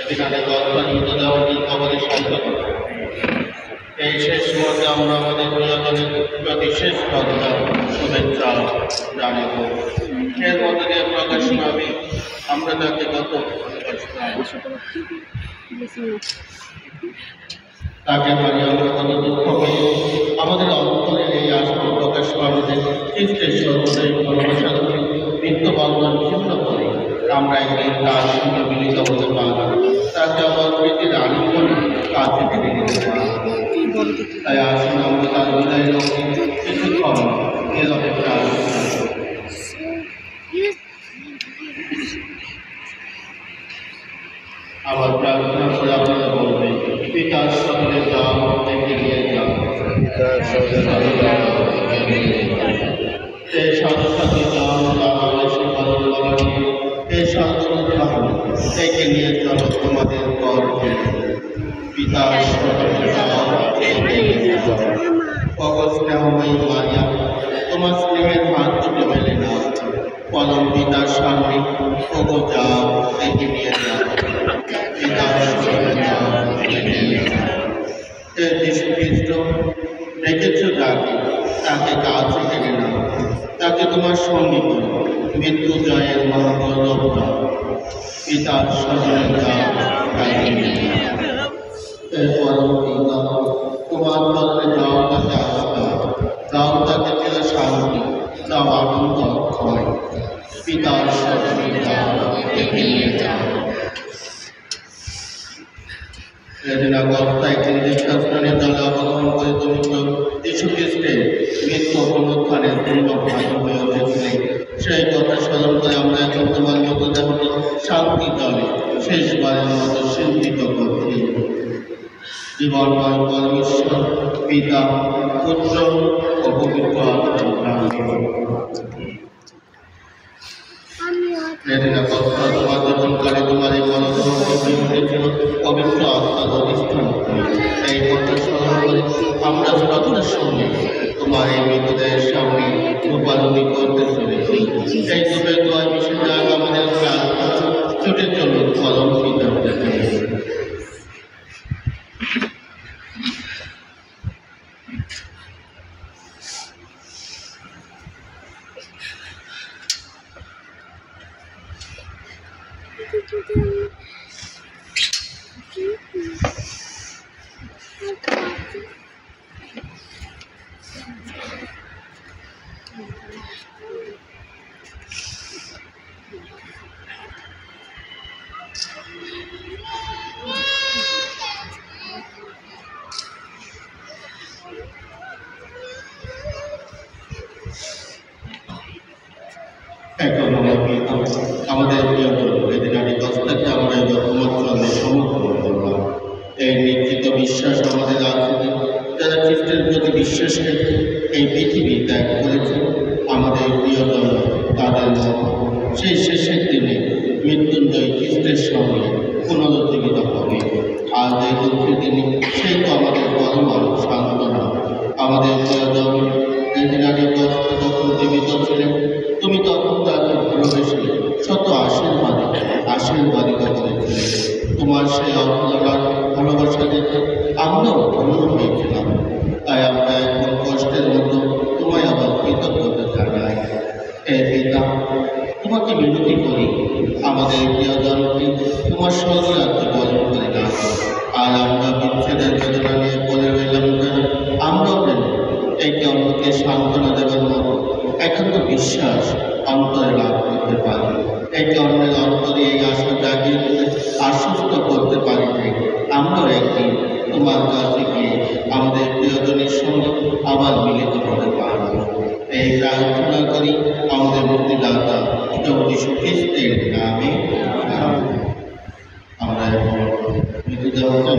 তিনাদের গল্পান্বিত দেওয়াটি আমাদের সম্পদ। এই শেষ মুহূর্তে আমরা আমাদের প্রিয়জনের প্রতি শেষ শ্রদ্ধা শুভেচ্ছা জানিব। এর মধ্যে দিয়ে প্রকাশ পাবে আমরা তাকে কত ভালোবাসতাম, তাকে পারি আমরা কত দুঃখ পাই। আমাদের অন্তরের এই আশা প্রকাশ পাবে যে খ্রিস্টের সর্বদাই ভালোবাসা ধরে নিত্য বন্ধন ছিন্ন করে আমরা একদিন তার সঙ্গে মিলিত হতে পারব, তাকে আমার প্রীতির আলিঙ্গনে কাছে টেনে নিতে পারব। তাই আসুন আমরা তার হৃদয়ের লক্ষ্যে কিছুক্ষণ নীরবে প্রার্থনা করি। আবার প্রার্থনা করে আপনারা বলবেন, পিতার সকলের দাম থেকে নিয়ে যান, এই সাথে দাম বাংলাদেশে পালন করা এই সান্ত্বনা ধাম থেকে নিয়ে চলো তোমাদের গর্বে। পিতার সকলের দাম স্নেহময়ী মারিয়া, তোমার স্নেহের হাত দুটো মেলে না, পরম পিতার সামনে ওগো যাও থেকে নিয়ে যাও। পিতার সকলের দাম থেকে নিয়ে যাও। যীশু খ্রিস্ট রেখেছ যাকে, তাকে কাছে টেনে নাও, তাকে তোমার সঙ্গী করো, মৃত্যু জয়ের মহাগৌরব দাও। পিতার সকলের দাম তাকে নিয়ে যাও। পরম পিতা, তোমার বদলে দাও তাকে আস্থা, দাও তাকে চির শান্তি, দাও আনন্দ অক্ষয়। পিতার সকলের দাম তাকে নিয়ে যাও। সেদিন অবস্থায় তিনি দীক্ষাস্নানের জলে অবলম্বন করে পবিত্র যীশু খ্রিস্টের মৃত্যু পুনরুত্থানের পূর্ণ ভাগ হয়ে উঠেছিলেন। সেই কথা স্মরণ করে আমরা এখন তোমার মৃতদেহটি শান্তি জলে শেষবারের মতো চিন্তিত করছি। জীবনময় পরমেশ্বর পিতা, পুত্র ও পবিত্র আত্মার তোমার যখনকালে তোমার এই মনোযোগ উঠেছিল পবিত্র আত্মার অধিষ্ঠান। এই কথা স্মরণ করে আমরা শ্রদ্ধার সঙ্গে তোমার এই মৃতদেহের সামনে রূপারোপি করতে চলেছি। এই যুগে দোয়া বিশেষ আমাদের প্রার্থনা ছুটে চলুন ফলন পিতা। এখন আমাদের প্রিয়জনকে আমরা এবার তোমার চরণে সমর্পণ করলাম। এই নিশ্চিত বিশ্বাস আমাদের আছে যে যারা খ্রিস্টের প্রতি বিশ্বাস রেখে এই পৃথিবী ত্যাগ করেছেন, আমাদের প্রিয়জন তাদের সেই শেষের দিনে মৃত্যুঞ্জয় খ্রিস্টের সঙ্গে পুনরুজ্জীবিত হবে। আজ এই দুঃখের দিনে সেই তো আমাদের পরম সান্ত্বনা। আমাদের প্রিয়জন ইঞ্জিনিয়ারিং কষ্ট যখন জীবিত ছিলেন, তুমি তখন তাকে ভালোবেসে শত আশীর্বাদিত করেছিলে। তোমার সেই অবদান ভালোবাসা দেখে আমরাও ধন্য হয়েছিলাম। তাই আমরা এখন কষ্টের মতো তোমায় আবার কৃতজ্ঞতা জানাই। হে পিতা, তোমাকে বিনতি করি আমাদের প্রিয়জনকে তোমার স্বর্গরাজ্যে বরণ করে দাও। আর আমরা বিচ্ছেদের বেদনা নিয়ে বলে রইলাম যেন আমরাও যেন একে অন্যকে সান্ত্বনা দেবার মতো একান্ত বিশ্বাস অন্তরে লাভ করতে পারি। একে অন্যের অন্তরে এই আশা জাগিয়ে তুলে আশ্বস্ত করতে পারি যে আমরাও একদিন তোমার কাছে গিয়ে আমাদের প্রিয়জনের সঙ্গে আবার মিলিত হতে পারব। এই প্রার্থনা করি আমাদের মুক্তিদাতা প্রভু যীশু খ্রিস্টের নামে। আমরা মৃতদেহকে